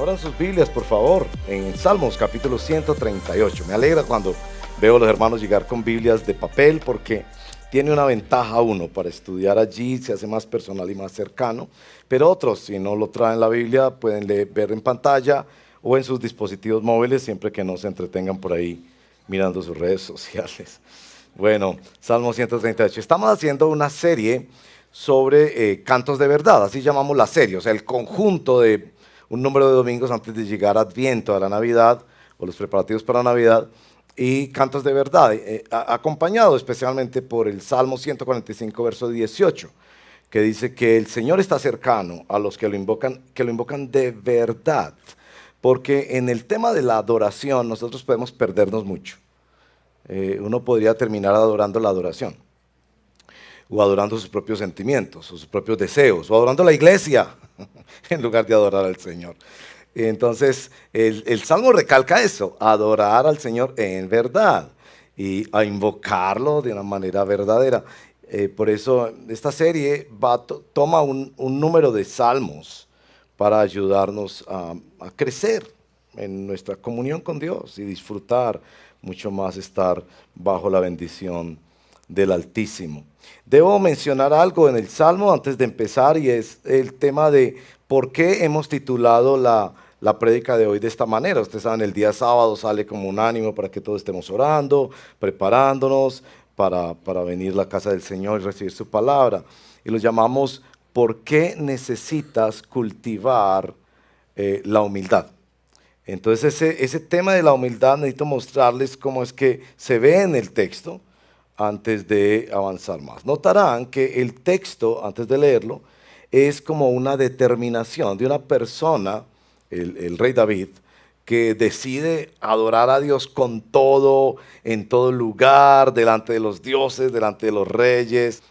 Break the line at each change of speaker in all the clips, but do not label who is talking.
Abran sus Biblias, por favor, en Salmos capítulo 138. Me alegra cuando veo a los hermanos llegar con Biblias de papel porque tiene una ventaja uno para estudiar allí, se hace más personal y más cercano, pero otros, si no lo traen la Biblia, pueden ver en pantalla o en sus dispositivos móviles, siempre que no se entretengan por ahí mirando sus redes sociales. Bueno, Salmo 138. Estamos haciendo una serie sobre cantos de verdad, así llamamos la serie, o sea, el conjunto de un número de domingos antes de llegar a Adviento, a la Navidad, o los preparativos para Navidad, y cantos de verdad, acompañado especialmente por el Salmo 145, verso 18, que dice que el Señor está cercano a los que lo invocan de verdad, porque en el tema de la adoración nosotros podemos perdernos mucho. Uno podría terminar adorando la adoración, o adorando sus propios sentimientos, o sus propios deseos, o adorando la iglesia, en lugar de adorar al Señor. Entonces, el Salmo recalca eso, adorar al Señor en verdad, y a invocarlo de una manera verdadera. Por eso, esta serie toma un número de salmos para ayudarnos a crecer en nuestra comunión con Dios y disfrutar mucho más estar bajo la bendición del Altísimo. Debo mencionar algo en el Salmo antes de empezar, y es el tema de por qué hemos titulado la prédica de hoy de esta manera. Ustedes saben, el día sábado sale como un ánimo para que todos estemos orando, preparándonos para venir a la casa del Señor y recibir su palabra. Y lo llamamos ¿por qué necesitas cultivar la humildad? Entonces ese tema de la humildad necesito mostrarles cómo es que se ve en el texto antes de avanzar más. Notarán que el texto, antes de leerlo, es como una determinación de una persona, el rey David, que decide adorar a Dios con todo, en todo lugar, delante de los dioses, delante de los reyes.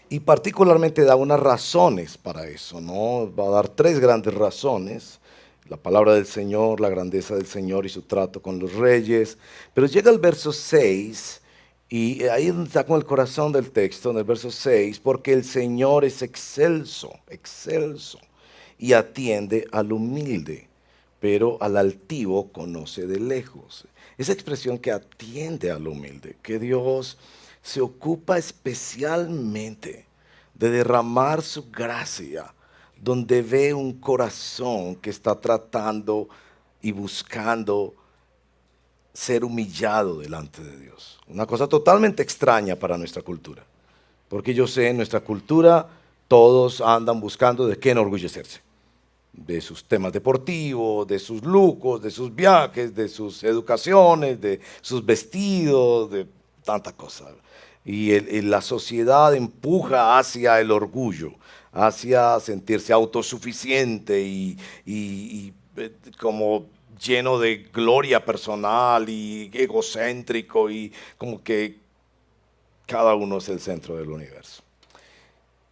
Y particularmente da unas razones para eso, ¿no? Va a dar tres grandes razones: la palabra del Señor, la grandeza del Señor y su trato con los reyes. Pero llega el verso 6, y ahí está con el corazón del texto, en el verso 6, porque el Señor es excelso, excelso, y atiende al humilde, pero al altivo conoce de lejos. Esa expresión, que atiende al humilde, que Dios se ocupa especialmente de derramar su gracia donde ve un corazón que está tratando y buscando ser humillado delante de Dios. Una cosa totalmente extraña para nuestra cultura, porque yo sé, en nuestra cultura todos andan buscando de qué enorgullecerse: de sus temas deportivos, de sus lujos, de sus viajes, de sus educaciones, de sus vestidos, de tanta cosa. Y la sociedad empuja hacia el orgullo, hacia sentirse autosuficiente y como lleno de gloria personal y egocéntrico, y como que cada uno es el centro del universo.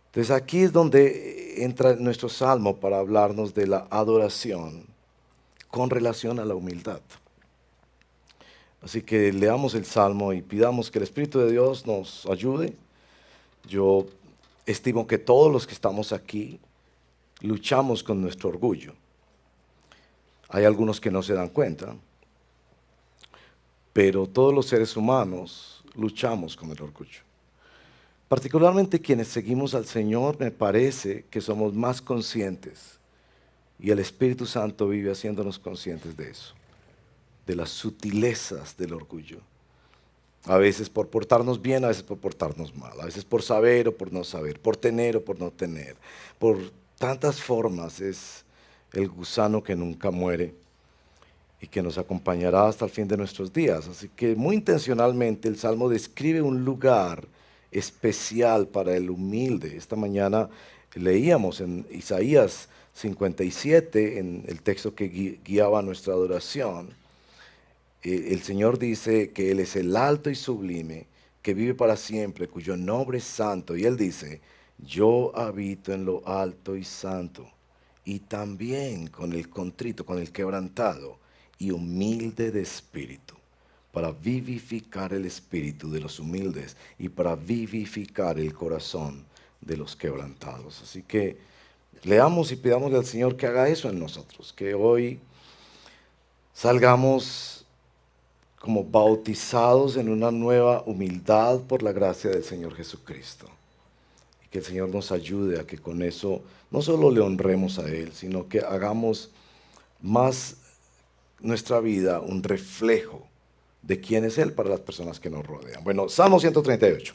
Entonces aquí es donde entra nuestro salmo para hablarnos de la adoración con relación a la humildad. Así que leamos el salmo y pidamos que el Espíritu de Dios nos ayude. Yo estimo que todos los que estamos aquí luchamos con nuestro orgullo. Hay algunos que no se dan cuenta, pero todos los seres humanos luchamos con el orgullo. Particularmente quienes seguimos al Señor, me parece que somos más conscientes, y el Espíritu Santo vive haciéndonos conscientes de eso, de las sutilezas del orgullo. A veces por portarnos bien, a veces por portarnos mal, a veces por saber o por no saber, por tener o por no tener. Por tantas formas es el gusano que nunca muere y que nos acompañará hasta el fin de nuestros días. Así que muy intencionalmente el Salmo describe un lugar especial para el humilde. Esta mañana leíamos en Isaías 57, en el texto que guiaba nuestra adoración. El Señor dice que Él es el alto y sublime, que vive para siempre, cuyo nombre es santo. Y Él dice: yo habito en lo alto y santo, y también con el contrito, con el quebrantado y humilde de espíritu, para vivificar el espíritu de los humildes y para vivificar el corazón de los quebrantados. Así que Leamos y pidámosle al Señor que haga eso en nosotros, que hoy salgamos como bautizados en una nueva humildad por la gracia del Señor Jesucristo. Y que el Señor nos ayude a que con eso no solo le honremos a Él, sino que hagamos más nuestra vida un reflejo de quién es Él para las personas que nos rodean. Bueno, Salmo 138.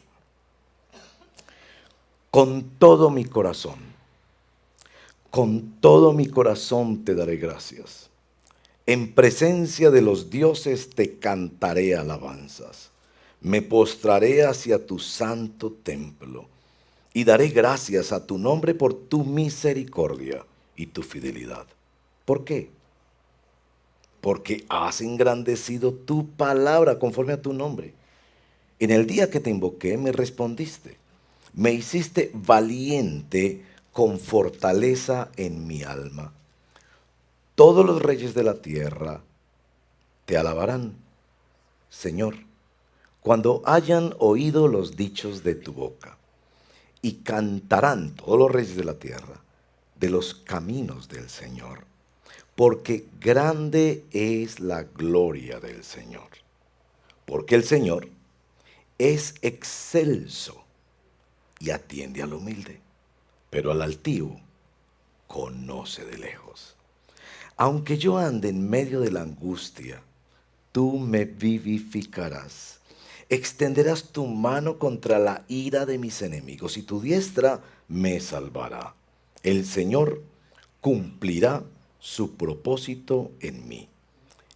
Con todo mi corazón te daré gracias. En presencia de los dioses te cantaré alabanzas. Me postraré hacia tu santo templo y daré gracias a tu nombre por tu misericordia y tu fidelidad. ¿Por qué? Porque has engrandecido tu palabra conforme a tu nombre. En el día que te invoqué me respondiste. Me hiciste valiente con fortaleza en mi alma. Todos los reyes de la tierra te alabarán, Señor, cuando hayan oído los dichos de tu boca. Y cantarán todos los reyes de la tierra de los caminos del Señor, porque grande es la gloria del Señor. Porque el Señor es excelso y atiende al humilde, pero al altivo conoce de lejos. Aunque yo ande en medio de la angustia, tú me vivificarás. Extenderás tu mano contra la ira de mis enemigos y tu diestra me salvará. El Señor cumplirá su propósito en mí.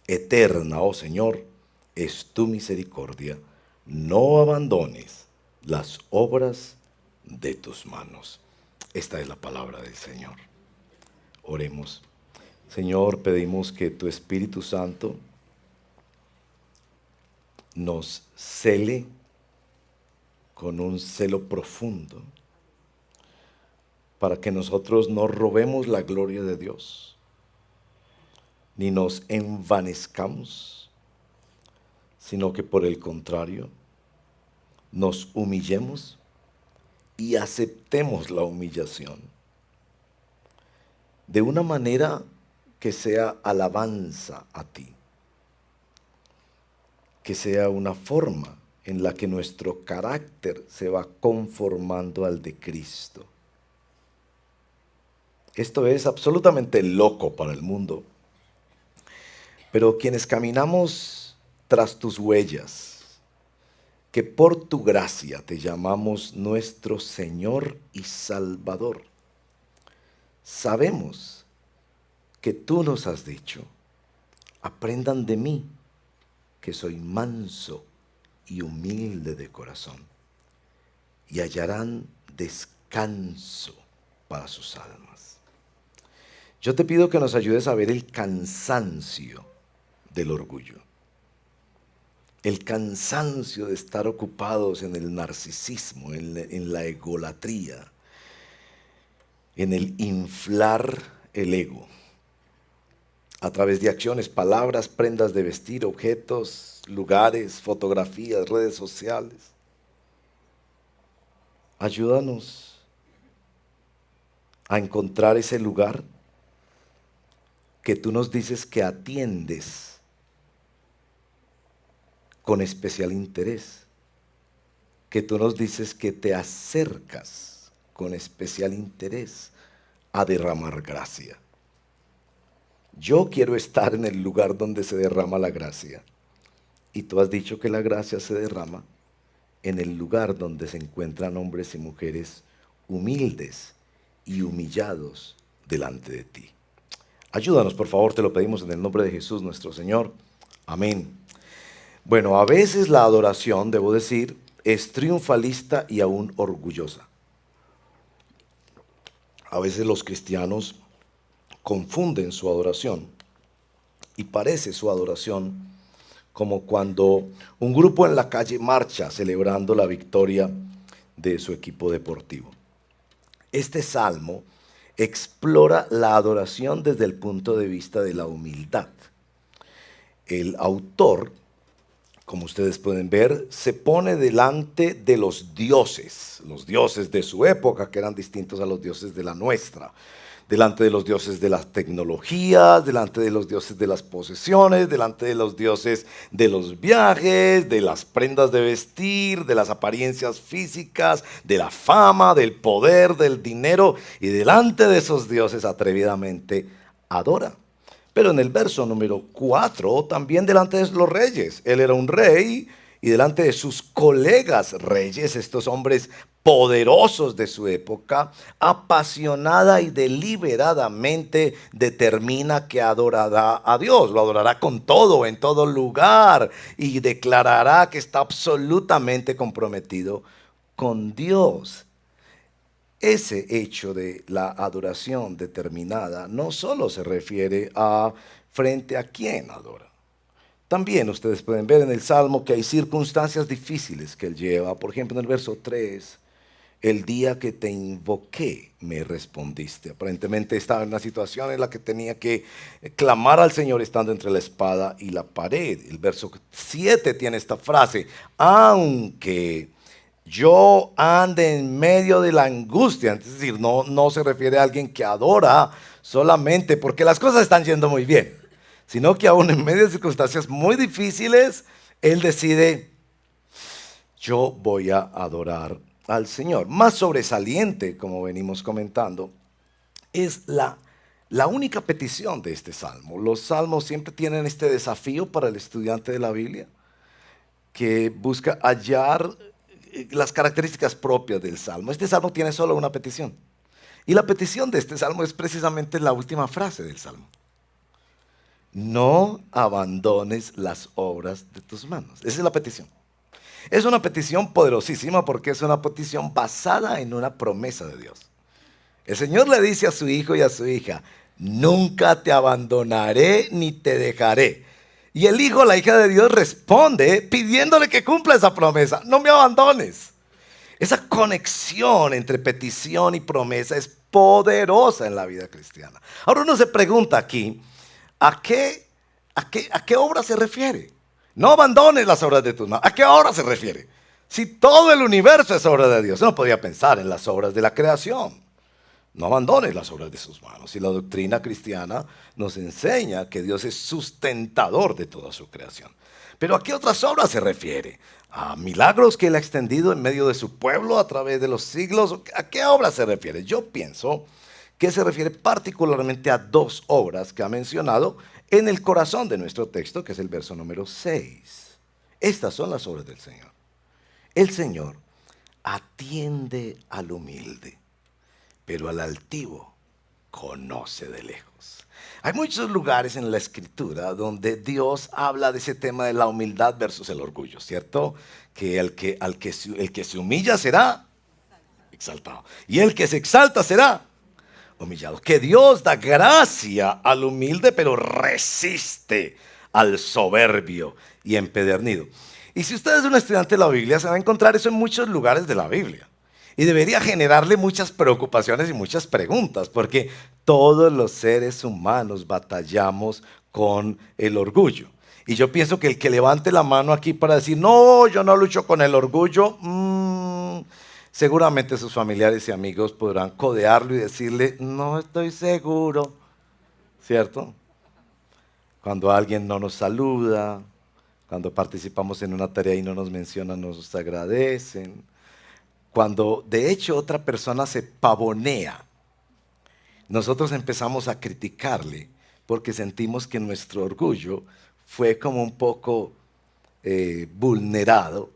Eterna, oh Señor, es tu misericordia. No abandones las obras de tus manos. Esta es la palabra del Señor. Oremos. Señor, pedimos que tu Espíritu Santo nos cele con un celo profundo para que nosotros no robemos la gloria de Dios, ni nos envanezcamos, sino que por el contrario, nos humillemos y aceptemos la humillación de una manera que sea alabanza a ti, que sea una forma en la que nuestro carácter se va conformando al de Cristo. Esto es absolutamente loco para el mundo, pero quienes caminamos tras tus huellas, que por tu gracia te llamamos nuestro Señor y Salvador, sabemos que tú nos has dicho, aprendan de mí, que soy manso y humilde de corazón, y hallarán descanso para sus almas. Yo te pido que nos ayudes a ver el cansancio del orgullo, el cansancio de estar ocupados en el narcisismo, en la egolatría, en el inflar el ego, a través de acciones, palabras, prendas de vestir, objetos, lugares, fotografías, redes sociales. Ayúdanos a encontrar ese lugar que tú nos dices que atiendes con especial interés, que tú nos dices que te acercas con especial interés a derramar gracia. Yo quiero estar en el lugar donde se derrama la gracia. Y tú has dicho que la gracia se derrama en el lugar donde se encuentran hombres y mujeres humildes y humillados delante de ti. Ayúdanos, por favor, te lo pedimos en el nombre de Jesús nuestro Señor. Amén. Bueno, a veces la adoración, debo decir, es triunfalista y aún orgullosa. A veces los cristianos confunden su adoración y parece su adoración como cuando un grupo en la calle marcha celebrando la victoria de su equipo deportivo. Este salmo explora la adoración desde el punto de vista de la humildad. El autor, como ustedes pueden ver, se pone delante de los dioses de su época, que eran distintos a los dioses de la nuestra. delante de los dioses de las tecnologías, delante de los dioses de las posesiones, delante de los dioses de los viajes, de las prendas de vestir, de las apariencias físicas, de la fama, del poder, del dinero, y delante de esos dioses atrevidamente adora. Pero en el verso número 4, también delante de los reyes. Él era un rey y delante de sus colegas reyes, estos hombres poderosos de su época, apasionada y deliberadamente determina que adorará a Dios. Lo adorará con todo, en todo lugar, y declarará que está absolutamente comprometido con Dios. Ese hecho de la adoración determinada no solo se refiere a frente a quién adora. También ustedes pueden ver en el Salmo que hay circunstancias difíciles que él lleva. Por ejemplo, en el verso 3, el día que te invoqué me respondiste. Aparentemente estaba en una situación en la que tenía que clamar al Señor estando entre la espada y la pared. El verso 7 tiene esta frase: aunque yo ande en medio de la angustia. Es decir, no se refiere a alguien que adora solamente porque las cosas están yendo muy bien, sino que aún en medio de circunstancias muy difíciles, él decide: yo voy a adorar al Señor. Más sobresaliente, como venimos comentando, es la única petición de este salmo. Los salmos siempre tienen este desafío para el estudiante de la Biblia, que busca hallar las características propias del salmo. Este salmo tiene solo una petición. Y la petición de este salmo es precisamente la última frase del salmo: no abandones las obras de tus manos. Esa es la petición. Es una petición poderosísima porque es una petición basada en una promesa de Dios. El Señor le dice a su hijo y a su hija: nunca te abandonaré ni te dejaré. Y el hijo, la hija de Dios, responde pidiéndole que cumpla esa promesa: no me abandones. Esa conexión entre petición y promesa es poderosa en la vida cristiana. Ahora uno se pregunta aquí, ¿a qué obra se refiere? No abandones las obras de tus manos. ¿A qué obra se refiere? Si todo el universo es obra de Dios, uno podría pensar en las obras de la creación. No abandones las obras de sus manos. Y la doctrina cristiana nos enseña que Dios es sustentador de toda su creación. Pero ¿a qué otras obras se refiere? ¿A milagros que Él ha extendido en medio de su pueblo a través de los siglos? ¿A qué obras se refiere? Yo pienso que se refiere particularmente a dos obras que ha mencionado en el corazón de nuestro texto, que es el verso número 6. Estas son las obras del Señor. El Señor atiende al humilde, pero al altivo conoce de lejos. Hay muchos lugares en la Escritura donde Dios habla de ese tema de la humildad versus el orgullo, ¿cierto? Que el que se humilla será exaltado, y el que se exalta será humillado. Que Dios da gracia al humilde, pero resiste al soberbio y empedernido. Y si usted es un estudiante de la Biblia, se va a encontrar eso en muchos lugares de la Biblia. Y debería generarle muchas preocupaciones y muchas preguntas, porque todos los seres humanos batallamos con el orgullo. Y yo pienso que el que levante la mano aquí para decir: no, yo no lucho con el orgullo, seguramente sus familiares y amigos podrán codearlo y decirle: no estoy seguro, ¿cierto? Cuando alguien no nos saluda, cuando participamos en una tarea y no nos mencionan, nos agradecen. Cuando de hecho otra persona se pavonea, nosotros empezamos a criticarle porque sentimos que nuestro orgullo fue como un poco vulnerado.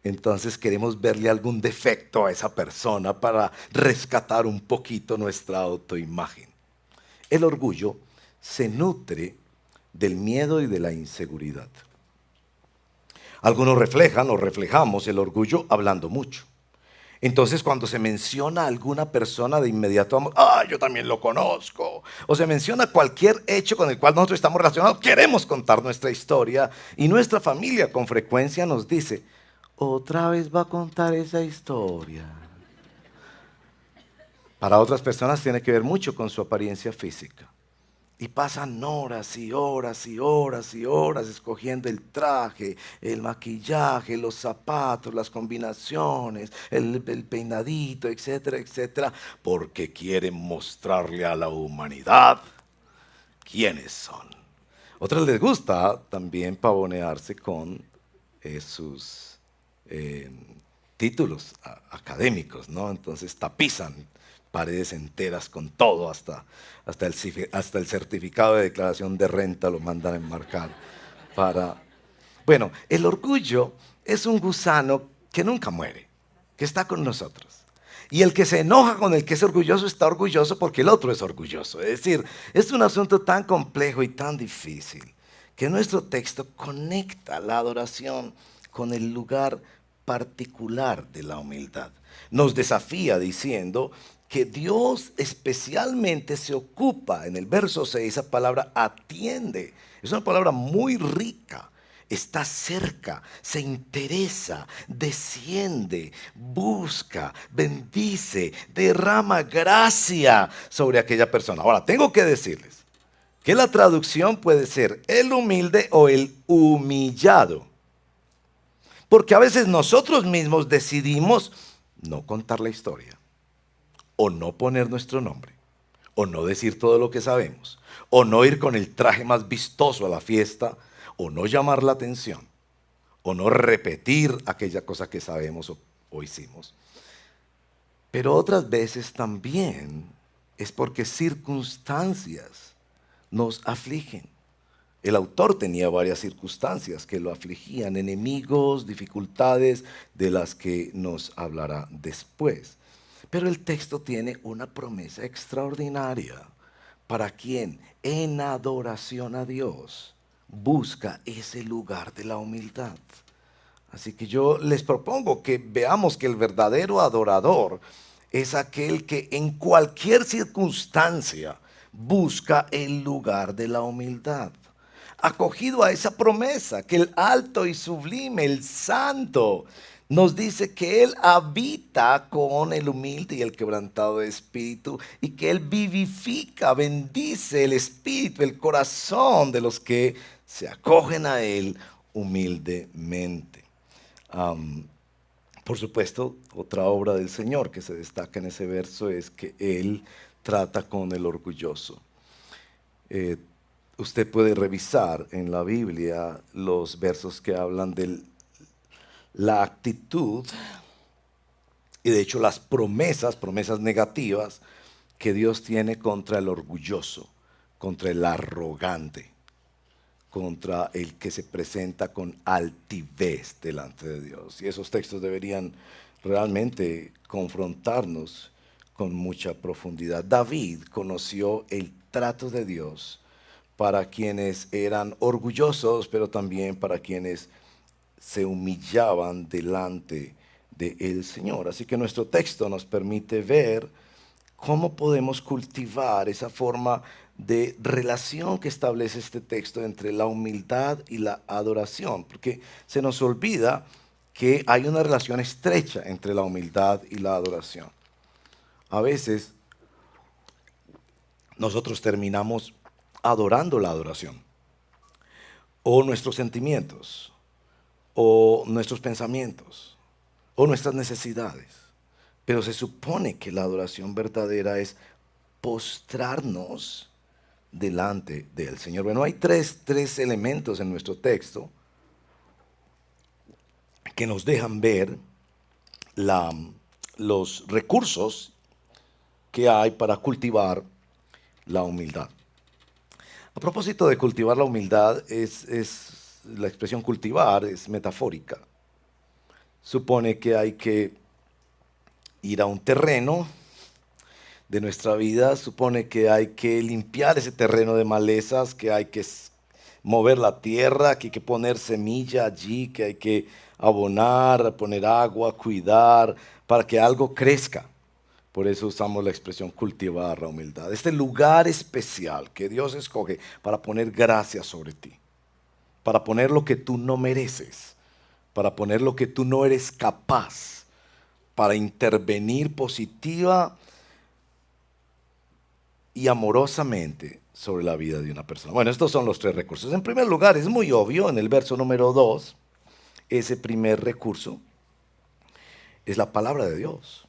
Entonces queremos verle algún defecto a esa persona para rescatar un poquito nuestra autoimagen. El orgullo se nutre del miedo y de la inseguridad. Algunos reflejan o reflejamos el orgullo hablando mucho. Entonces cuando se menciona a alguna persona, de inmediato vamos: yo también lo conozco. O se menciona cualquier hecho con el cual nosotros estamos relacionados, queremos contar nuestra historia, y nuestra familia con frecuencia nos dice: otra vez va a contar esa historia. Para otras personas tiene que ver mucho con su apariencia física. Y pasan horas y horas y horas y horas escogiendo el traje, el maquillaje, los zapatos, las combinaciones, el peinadito, etcétera, etcétera, porque quieren mostrarle a la humanidad quiénes son. Otras les gusta también pavonearse con sus eh, títulos académicos, ¿no? Entonces tapizan paredes enteras con todo, hasta el certificado de declaración de renta lo mandan a enmarcar para... Bueno, el orgullo es un gusano que nunca muere, que está con nosotros. Y el que se enoja con el que es orgulloso está orgulloso porque el otro es orgulloso. Es decir, es un asunto tan complejo y tan difícil que nuestro texto conecta la adoración con el lugar particular de la humildad. Nos desafía diciendo que Dios especialmente se ocupa, en el verso 6, esa palabra atiende. Es una palabra muy rica. Está cerca, se interesa, desciende, busca, bendice, derrama gracia sobre aquella persona. Ahora, tengo que decirles que la traducción puede ser el humilde o el humillado. Porque a veces nosotros mismos decidimos no contar la historia, o no poner nuestro nombre, o no decir todo lo que sabemos, o no ir con el traje más vistoso a la fiesta, o no llamar la atención, o no repetir aquella cosa que sabemos o hicimos. Pero otras veces también es porque circunstancias nos afligen. El autor tenía varias circunstancias que lo afligían, enemigos, dificultades de las que nos hablará después. Pero el texto tiene una promesa extraordinaria para quien en adoración a Dios busca ese lugar de la humildad. Así que yo les propongo que veamos que el verdadero adorador es aquel que en cualquier circunstancia busca el lugar de la humildad. Acogido a esa promesa, que el alto y sublime, el santo, nos dice que Él habita con el humilde y el quebrantado de espíritu y que Él vivifica, bendice el espíritu, el corazón de los que se acogen a Él humildemente. Por supuesto, otra obra del Señor que se destaca en ese verso es que Él trata con el orgulloso. Usted puede revisar en la Biblia los versos que hablan de la actitud y de hecho las promesas negativas que Dios tiene contra el orgulloso, contra el arrogante, contra el que se presenta con altivez delante de Dios. Y esos textos deberían realmente confrontarnos con mucha profundidad. David conoció el trato de Dios para quienes eran orgullosos, pero también para quienes se humillaban delante del Señor. Así que nuestro texto nos permite ver cómo podemos cultivar esa forma de relación que establece este texto entre la humildad y la adoración, porque se nos olvida que hay una relación estrecha entre la humildad y la adoración. A veces nosotros terminamos adorando la adoración, o nuestros sentimientos, o nuestros pensamientos, o nuestras necesidades. Pero se supone que la adoración verdadera es postrarnos delante del Señor. Bueno, hay tres elementos en nuestro texto que nos dejan ver los recursos que hay para cultivar la humildad. A propósito de cultivar la humildad, la expresión cultivar es metafórica. Supone que hay que ir a un terreno de nuestra vida, supone que hay que limpiar ese terreno de malezas, que hay que mover la tierra, que hay que poner semilla allí, que hay que abonar, poner agua, cuidar, para que algo crezca. Por eso usamos la expresión cultivar la humildad. Este lugar especial que Dios escoge para poner gracia sobre ti, para poner lo que tú no mereces, para poner lo que tú no eres capaz, para intervenir positiva y amorosamente sobre la vida de una persona. Bueno, estos son los tres recursos. En primer lugar, es muy obvio, en el verso número 2, ese primer recurso es la palabra de Dios.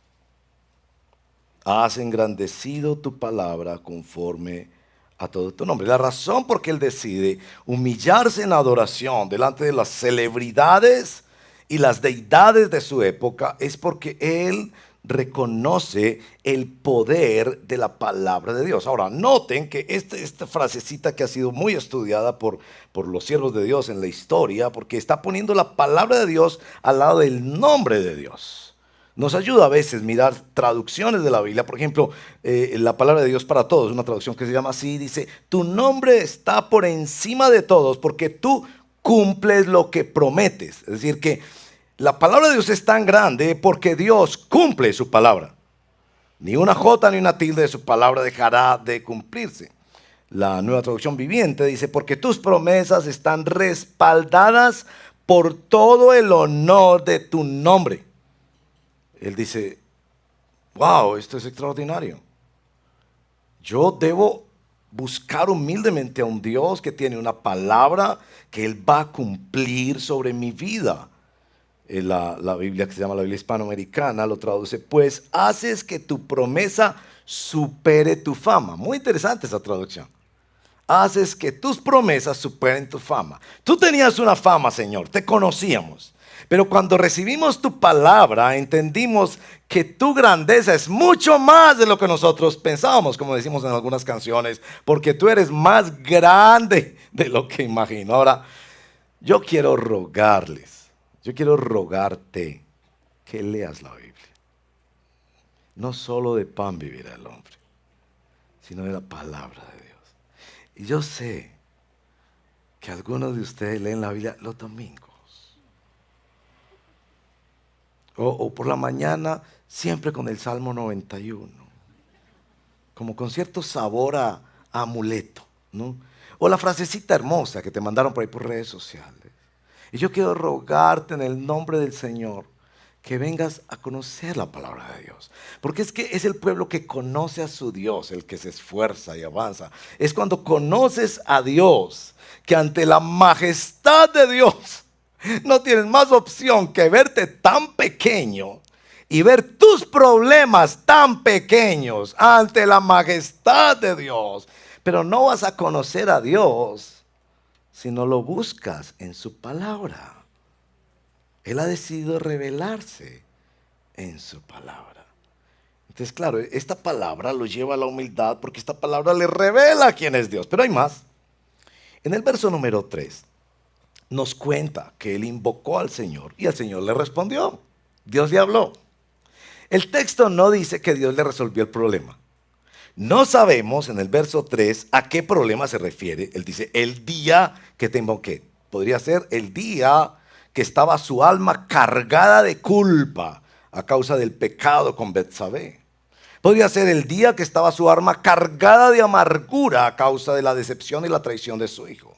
Has engrandecido tu palabra conforme a todo tu nombre. La razón por qué él decide humillarse en adoración delante de las celebridades y las deidades de su época es porque él reconoce el poder de la palabra de Dios. Ahora, noten que esta frasecita que ha sido muy estudiada por los siervos de Dios en la historia, porque está poniendo la palabra de Dios al lado del nombre de Dios. Nos ayuda a veces mirar traducciones de la Biblia. Por ejemplo, la palabra de Dios para todos, una traducción que se llama así, dice: tu nombre está por encima de todos porque tú cumples lo que prometes. Es decir, que la palabra de Dios es tan grande porque Dios cumple su palabra. Ni una jota ni una tilde de su palabra dejará de cumplirse. La Nueva Traducción Viviente dice: porque tus promesas están respaldadas por todo el honor de tu nombre. Él dice: wow, esto es extraordinario. Yo debo buscar humildemente a un Dios que tiene una palabra que Él va a cumplir sobre mi vida. La Biblia, que se llama la Biblia hispanoamericana, lo traduce: pues haces que tu promesa supere tu fama. Muy interesante esa traducción. Haces que tus promesas superen tu fama. Tú tenías una fama, Señor, te conocíamos. Pero cuando recibimos tu palabra, entendimos que tu grandeza es mucho más de lo que nosotros pensábamos, como decimos en algunas canciones, porque tú eres más grande de lo que imagino. Ahora, yo quiero rogarte que leas la Biblia. No solo de pan vivirá el hombre, sino de la palabra de Dios. Y yo sé que algunos de ustedes leen la Biblia los domingos. O por la mañana, siempre con el Salmo 91. Como con cierto sabor a amuleto, ¿no? O la frasecita hermosa que te mandaron por ahí por redes sociales. Y yo quiero rogarte en el nombre del Señor que vengas a conocer la palabra de Dios. Porque es que es el pueblo que conoce a su Dios, el que se esfuerza y avanza. Es cuando conoces a Dios que ante la majestad de Dios no tienes más opción que verte tan pequeño y ver tus problemas tan pequeños ante la majestad de Dios. Pero no vas a conocer a Dios si no lo buscas en su palabra. Él ha decidido revelarse en su palabra. Entonces, claro, esta palabra lo lleva a la humildad porque esta palabra le revela quién es Dios. Pero hay más. En el verso número 3 nos cuenta que él invocó al Señor y el Señor le respondió. Dios le habló. El texto no dice que Dios le resolvió el problema. No sabemos en el verso 3 a qué problema se refiere. Él dice: el día que te invoqué. Podría ser el día que estaba su alma cargada de culpa a causa del pecado con Betsabé. Podría ser el día que estaba su alma cargada de amargura a causa de la decepción y la traición de su hijo.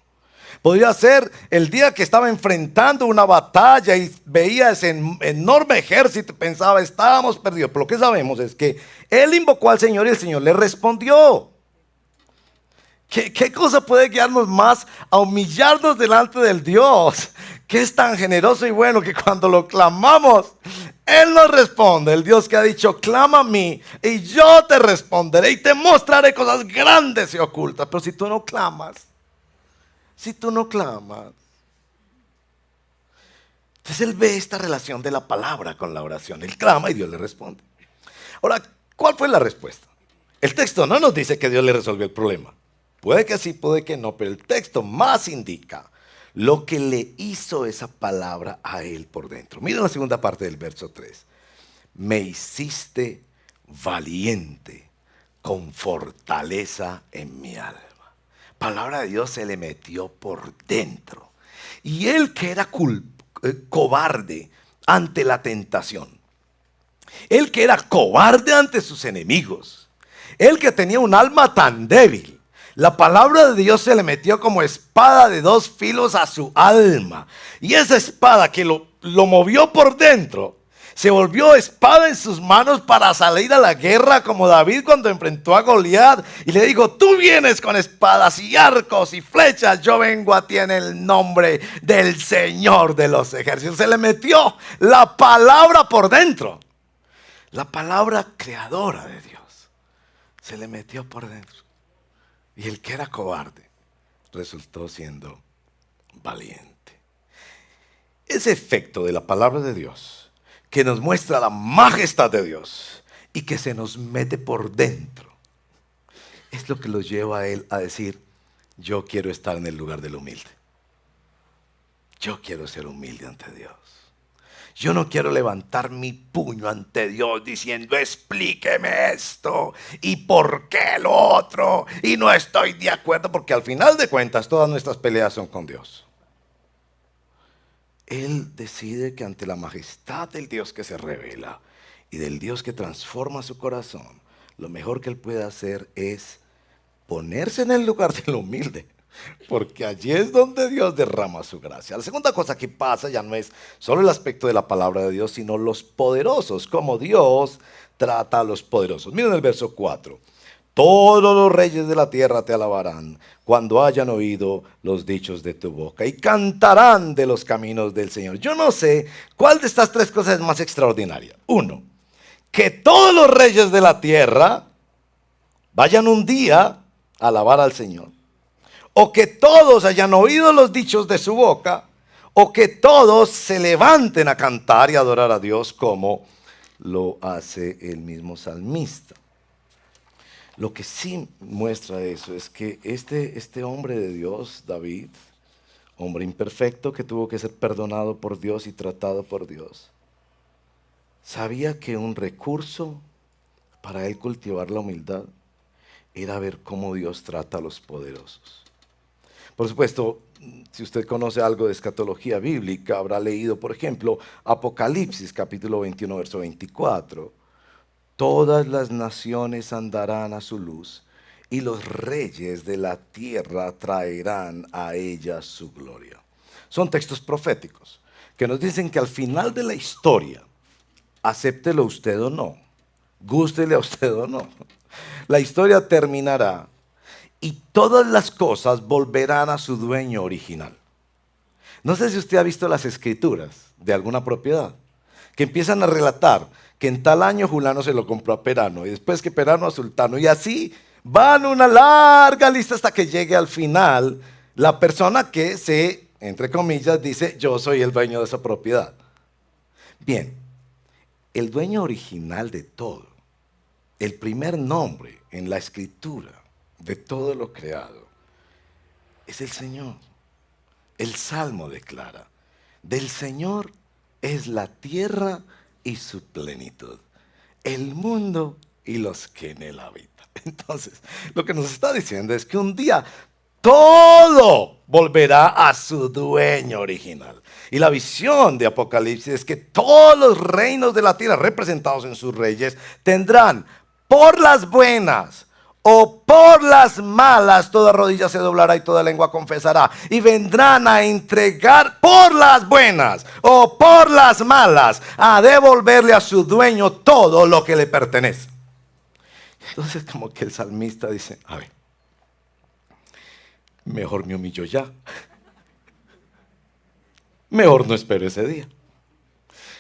Podría ser el día que estaba enfrentando una batalla y veía ese enorme ejército y pensaba: estábamos perdidos. Pero lo que sabemos es que él invocó al Señor y el Señor le respondió. ¿Qué cosa puede guiarnos más a humillarnos delante del Dios que es tan generoso y bueno que cuando lo clamamos, Él nos responde? El Dios que ha dicho: clama a mí y yo te responderé y te mostraré cosas grandes y ocultas. Pero si tú no clamas, entonces él ve esta relación de la palabra con la oración. Él clama y Dios le responde. Ahora, ¿cuál fue la respuesta? El texto no nos dice que Dios le resolvió el problema. Puede que sí, puede que no, pero el texto más indica lo que le hizo esa palabra a él por dentro. Miren la segunda parte del verso 3. Me hiciste valiente con fortaleza en mi alma. Palabra de Dios se le metió por dentro. Y él, que era cobarde ante la tentación, él que era cobarde ante sus enemigos, él que tenía un alma tan débil, la palabra de Dios se le metió como espada de dos filos a su alma. Y esa espada que lo movió por dentro Se volvió espada en sus manos para salir a la guerra, como David cuando enfrentó a Goliat y le dijo: tú vienes con espadas y arcos y flechas, yo vengo a ti en el nombre del Señor de los ejércitos. Se le metió la palabra por dentro, la palabra creadora de Dios se le metió por dentro, y el que era cobarde resultó siendo valiente. Ese efecto de la palabra de Dios, que nos muestra la majestad de Dios y que se nos mete por dentro, es lo que lo lleva a él a decir: yo quiero estar en el lugar del humilde. Yo quiero ser humilde ante Dios. Yo no quiero levantar mi puño ante Dios diciendo: explíqueme esto y por qué lo otro, y no estoy de acuerdo, porque al final de cuentas todas nuestras peleas son con Dios. Él decide que ante la majestad del Dios que se revela y del Dios que transforma su corazón, lo mejor que él puede hacer es ponerse en el lugar del humilde, porque allí es donde Dios derrama su gracia. La segunda cosa que pasa ya no es solo el aspecto de la palabra de Dios, sino los poderosos, cómo Dios trata a los poderosos. Miren el verso 4. Todos los reyes de la tierra te alabarán cuando hayan oído los dichos de tu boca, y cantarán de los caminos del Señor. Yo no sé cuál de estas tres cosas es más extraordinaria. Uno, que todos los reyes de la tierra vayan un día a alabar al Señor, o que todos hayan oído los dichos de su boca, o que todos se levanten a cantar y adorar a Dios como lo hace el mismo salmista. Lo que sí muestra eso es que este hombre de Dios, David, hombre imperfecto que tuvo que ser perdonado por Dios y tratado por Dios, sabía que un recurso para él cultivar la humildad era ver cómo Dios trata a los poderosos. Por supuesto, si usted conoce algo de escatología bíblica, habrá leído, por ejemplo, Apocalipsis capítulo 21, verso 24. Todas las naciones andarán a su luz, y los reyes de la tierra traerán a ella su gloria. Son textos proféticos que nos dicen que al final de la historia, acéptelo usted o no, gústele a usted o no, la historia terminará y todas las cosas volverán a su dueño original. No sé si usted ha visto las escrituras de alguna propiedad que empiezan a relatar que en tal año Julano se lo compró a Perano, y después que Perano a Sultano, y así van una larga lista hasta que llegue al final la persona que se, entre comillas, dice: yo soy el dueño de esa propiedad. Bien, el dueño original de todo, el primer nombre en la escritura de todo lo creado, es el Señor. El Salmo declara: del Señor es la tierra y su plenitud, el mundo y los que en él habitan. Entonces, lo que nos está diciendo es que un día todo volverá a su dueño original. Y la visión de Apocalipsis es que todos los reinos de la tierra, representados en sus reyes, tendrán por las buenas o por las malas, toda rodilla se doblará y toda lengua confesará, y vendrán a entregar por las buenas o por las malas, a devolverle a su dueño todo lo que le pertenece. Entonces, como que el salmista dice: a ver, mejor me humillo ya, mejor no espero ese día.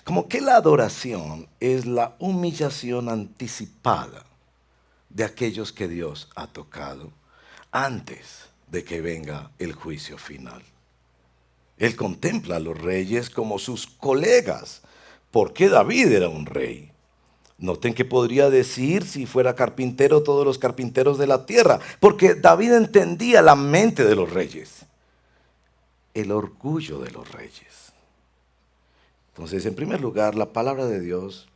Como que la adoración es la humillación anticipada de aquellos que Dios ha tocado antes de que venga el juicio final. Él contempla a los reyes como sus colegas, porque David era un rey. Noten que podría decir, si fuera carpintero, todos los carpinteros de la tierra, porque David entendía la mente de los reyes, el orgullo de los reyes. Entonces, en primer lugar, la palabra de Dios,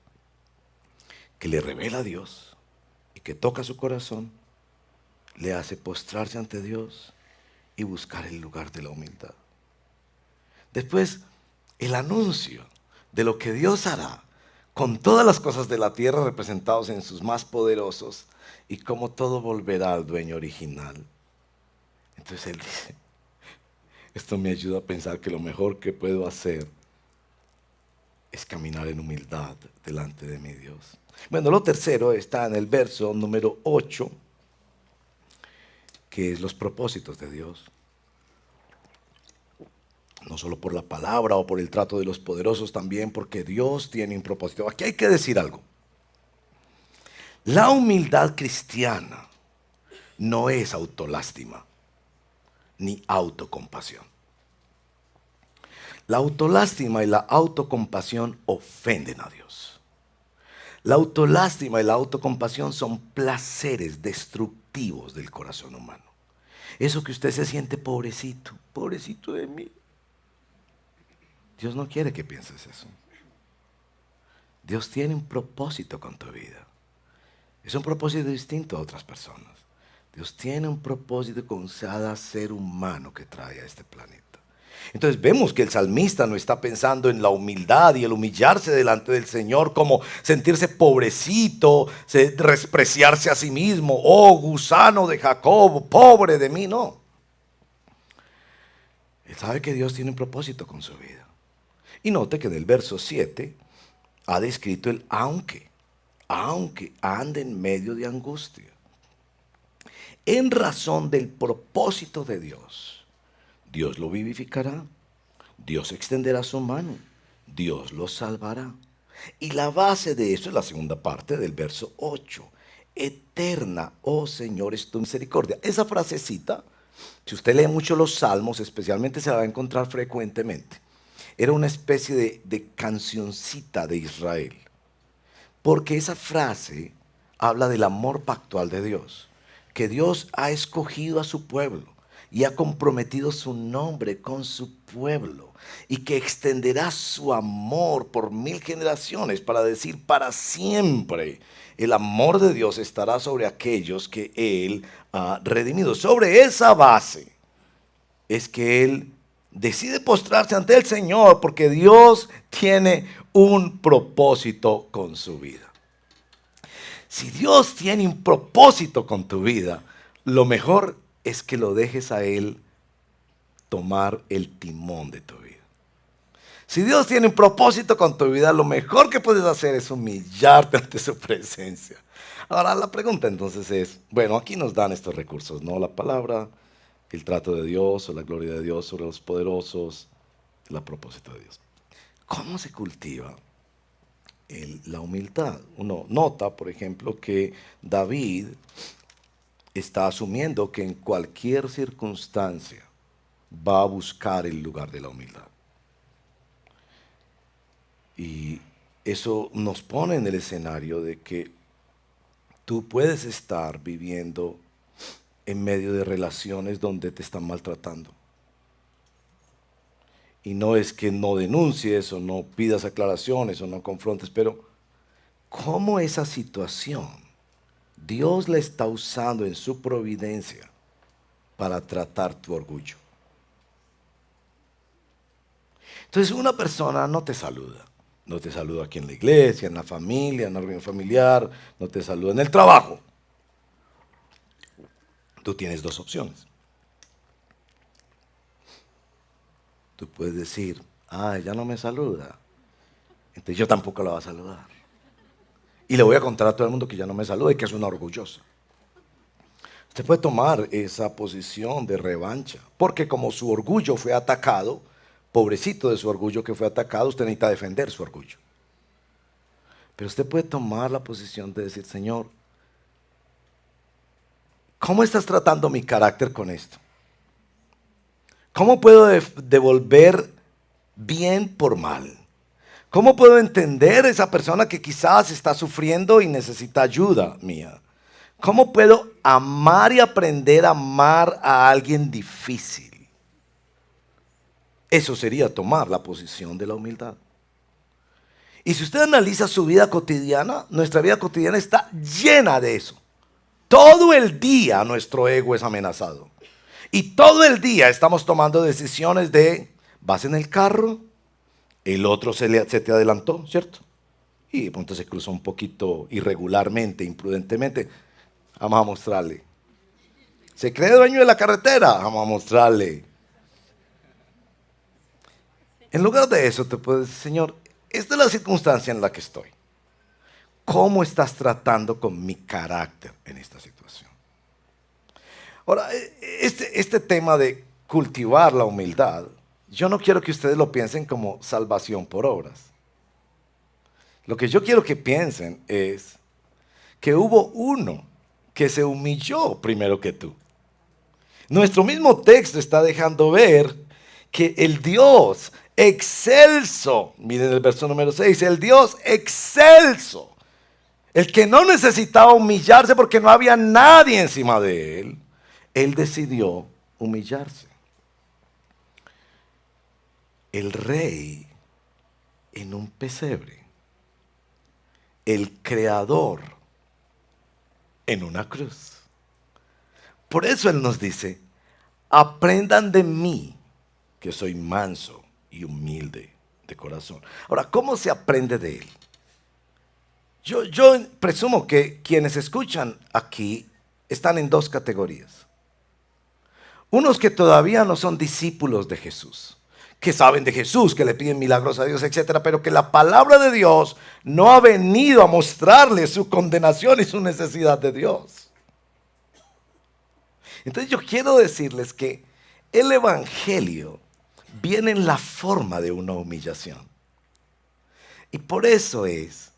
que le revela a Dios, que toca su corazón, le hace postrarse ante Dios y buscar el lugar de la humildad. Después, el anuncio de lo que Dios hará con todas las cosas de la tierra representados en sus más poderosos, y cómo todo volverá al dueño original. Entonces él dice: esto me ayuda a pensar que lo mejor que puedo hacer es caminar en humildad delante de mi Dios. Bueno, lo tercero está en el verso número 8, que es los propósitos de Dios. No solo por la palabra o por el trato de los poderosos, también porque Dios tiene un propósito. Aquí hay que decir algo. La humildad cristiana no es autolástima ni autocompasión. La autolástima y la autocompasión ofenden a Dios. La autolástima y la autocompasión son placeres destructivos del corazón humano. Eso que usted se siente pobrecito, pobrecito de mí. Dios no quiere que pienses eso. Dios tiene un propósito con tu vida. Es un propósito distinto a otras personas. Dios tiene un propósito con cada ser humano que trae a este planeta. Entonces vemos que el salmista no está pensando en la humildad y el humillarse delante del Señor como sentirse pobrecito, despreciarse a sí mismo, oh gusano de Jacob, pobre de mí, no. Él sabe que Dios tiene un propósito con su vida. Y note que en el verso 7 ha descrito el aunque ande en medio de angustia. En razón del propósito de Dios, Dios lo vivificará, Dios extenderá su mano, Dios lo salvará. Y la base de eso es la segunda parte del verso 8. Eterna, oh Señor, es tu misericordia. Esa frasecita, si usted lee mucho los salmos, especialmente se la va a encontrar frecuentemente. Era una especie de cancioncita de Israel. Porque esa frase habla del amor pactual de Dios. Que Dios ha escogido a su pueblo y ha comprometido su nombre con su pueblo. Y que extenderá su amor por 1000 generaciones, para decir para siempre. El amor de Dios estará sobre aquellos que Él ha redimido. Sobre esa base es que Él decide postrarse ante el Señor, porque Dios tiene un propósito con su vida. Si Dios tiene un propósito con tu vida, lo mejor es que lo dejes a Él tomar el timón de tu vida. Si Dios tiene un propósito con tu vida, lo mejor que puedes hacer es humillarte ante su presencia. Ahora la pregunta entonces es, bueno, aquí nos dan estos recursos, ¿no? La palabra, el trato de Dios o la gloria de Dios sobre los poderosos, el propósito de Dios. ¿Cómo se cultiva la humildad? Uno nota, por ejemplo, que David está asumiendo que en cualquier circunstancia va a buscar el lugar de la humildad. Y eso nos pone en el escenario de que tú puedes estar viviendo en medio de relaciones donde te están maltratando. Y no es que no denuncies o no pidas aclaraciones o no confrontes, pero ¿cómo esa situación Dios la está usando en su providencia para tratar tu orgullo? Entonces una persona no te saluda. No te saluda aquí en la iglesia, en la familia, en la reunión familiar, no te saluda en el trabajo. Tú tienes dos opciones. Tú puedes decir, ella no me saluda, entonces yo tampoco la voy a saludar. Y le voy a contar a todo el mundo que ya no me saluda y que es una orgullosa. Usted puede tomar esa posición de revancha, porque como su orgullo fue atacado, pobrecito de su orgullo que fue atacado, usted necesita defender su orgullo. Pero usted puede tomar la posición de decir, Señor, ¿cómo estás tratando mi carácter con esto? ¿Cómo puedo devolver bien por mal? ¿Cómo puedo entender a esa persona que quizás está sufriendo y necesita ayuda mía? ¿Cómo puedo amar y aprender a amar a alguien difícil? Eso sería tomar la posición de la humildad. Y si usted analiza su vida cotidiana, nuestra vida cotidiana está llena de eso. Todo el día nuestro ego es amenazado. Y todo el día estamos tomando decisiones de, vas en el carro, el otro se te adelantó, ¿cierto? Y de pronto se cruzó un poquito irregularmente, imprudentemente. Vamos a mostrarle. ¿Se cree dueño de la carretera? Vamos a mostrarle. En lugar de eso, te puedes decir, Señor, esta es la circunstancia en la que estoy. ¿Cómo estás tratando con mi carácter en esta situación? Ahora, este tema de cultivar la humildad, yo no quiero que ustedes lo piensen como salvación por obras. Lo que yo quiero que piensen es que hubo uno que se humilló primero que tú. Nuestro mismo texto está dejando ver que el Dios excelso, miren el verso número 6, el Dios excelso, el que no necesitaba humillarse porque no había nadie encima de él decidió humillarse. El rey en un pesebre, el creador en una cruz. Por eso Él nos dice, aprendan de mí, que soy manso y humilde de corazón. Ahora, ¿cómo se aprende de Él? Yo presumo que quienes escuchan aquí están en dos categorías. Unos que todavía no son discípulos de Jesús, que saben de Jesús, que le piden milagros a Dios, etcétera, pero que la palabra de Dios no ha venido a mostrarles su condenación y su necesidad de Dios. Entonces yo quiero decirles que el evangelio viene en la forma de una humillación. Y por eso es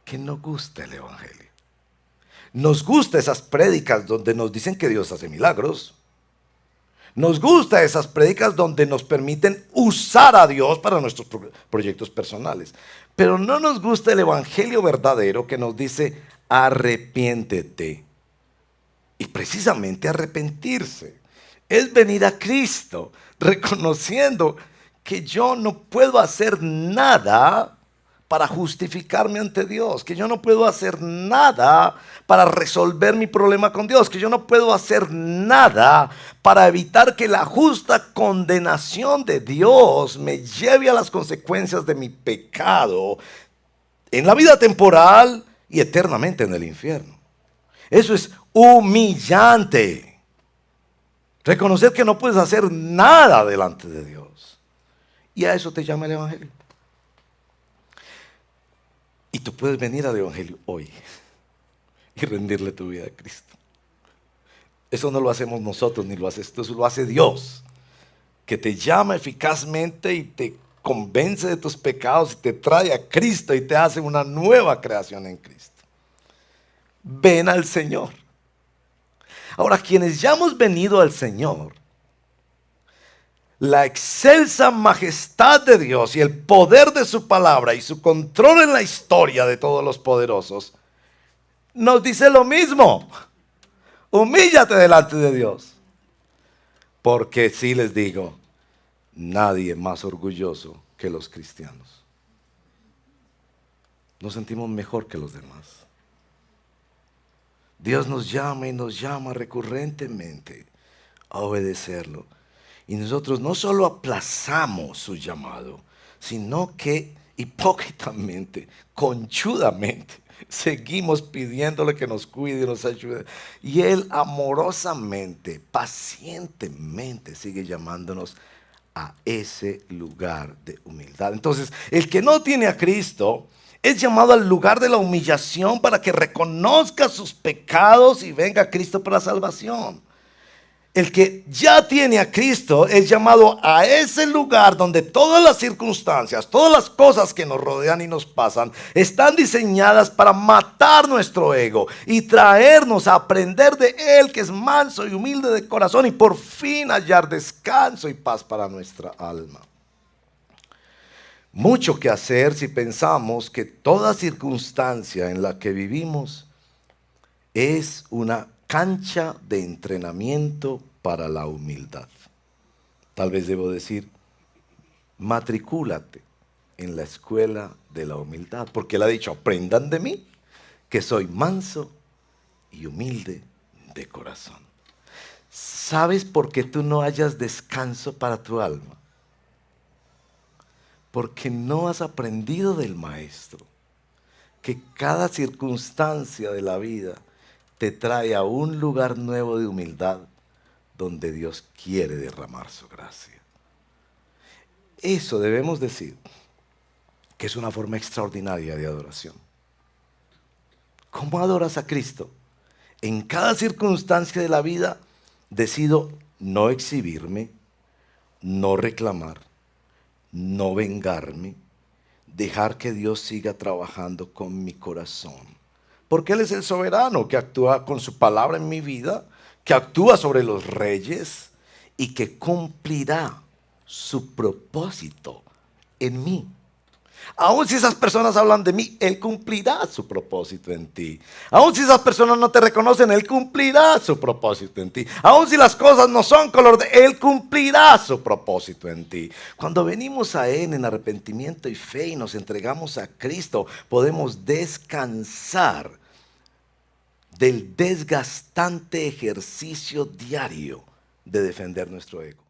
que nos gusta el evangelio. Nos gusta esas prédicas donde nos dicen que Dios hace milagros. Nos gusta esas prédicas donde nos permiten usar a Dios para nuestros proyectos personales. Pero no nos gusta el evangelio verdadero que nos dice arrepiéntete. Y precisamente arrepentirse es venir a Cristo reconociendo que yo no puedo hacer nada para justificarme ante Dios, que yo no puedo hacer nada para resolver mi problema con Dios, que yo no puedo hacer nada para evitar que la justa condenación de Dios me lleve a las consecuencias de mi pecado en la vida temporal y eternamente en el infierno. Eso es humillante. Reconocer que no puedes hacer nada delante de Dios. Y a eso te llama el evangelio. Y tú puedes venir al evangelio hoy y rendirle tu vida a Cristo. Eso no lo hacemos nosotros ni lo haces tú, eso lo hace Dios, que te llama eficazmente y te convence de tus pecados y te trae a Cristo y te hace una nueva creación en Cristo. Ven al Señor. Ahora, quienes ya hemos venido al Señor, la excelsa majestad de Dios y el poder de su palabra y su control en la historia de todos los poderosos, nos dice lo mismo. Humíllate delante de Dios. Porque sí les digo, nadie más orgulloso que los cristianos. Nos sentimos mejor que los demás. Dios nos llama y nos llama recurrentemente a obedecerlo. Y nosotros no solo aplazamos su llamado, sino que hipócritamente, conchudamente, seguimos pidiéndole que nos cuide y nos ayude. Y Él amorosamente, pacientemente sigue llamándonos a ese lugar de humildad. Entonces, el que no tiene a Cristo es llamado al lugar de la humillación para que reconozca sus pecados y venga a Cristo para la salvación. El que ya tiene a Cristo es llamado a ese lugar donde todas las circunstancias, todas las cosas que nos rodean y nos pasan, están diseñadas para matar nuestro ego y traernos a aprender de Él, que es manso y humilde de corazón, y por fin hallar descanso y paz para nuestra alma. Mucho que hacer si pensamos que toda circunstancia en la que vivimos es una cancha de entrenamiento para la humildad. Tal vez debo decir, matricúlate en la escuela de la humildad, porque Él ha dicho, aprendan de mí, que soy manso y humilde de corazón. ¿Sabes por qué tú no hallas descanso para tu alma? Porque no has aprendido del Maestro, que cada circunstancia de la vida te trae a un lugar nuevo de humildad donde Dios quiere derramar su gracia. Eso debemos decir que es una forma extraordinaria de adoración. ¿Cómo adoras a Cristo? En cada circunstancia de la vida decido no exhibirme, no reclamar, no vengarme, dejar que Dios siga trabajando con mi corazón. Porque Él es el soberano que actúa con su palabra en mi vida, que actúa sobre los reyes y que cumplirá su propósito en mí. Aun si esas personas hablan de mí, Él cumplirá su propósito en ti. Aun si esas personas no te reconocen, Él cumplirá su propósito en ti. Aun si las cosas no son color de Él cumplirá su propósito en ti. Cuando venimos a Él en arrepentimiento y fe y nos entregamos a Cristo, podemos descansar del desgastante ejercicio diario de defender nuestro ego.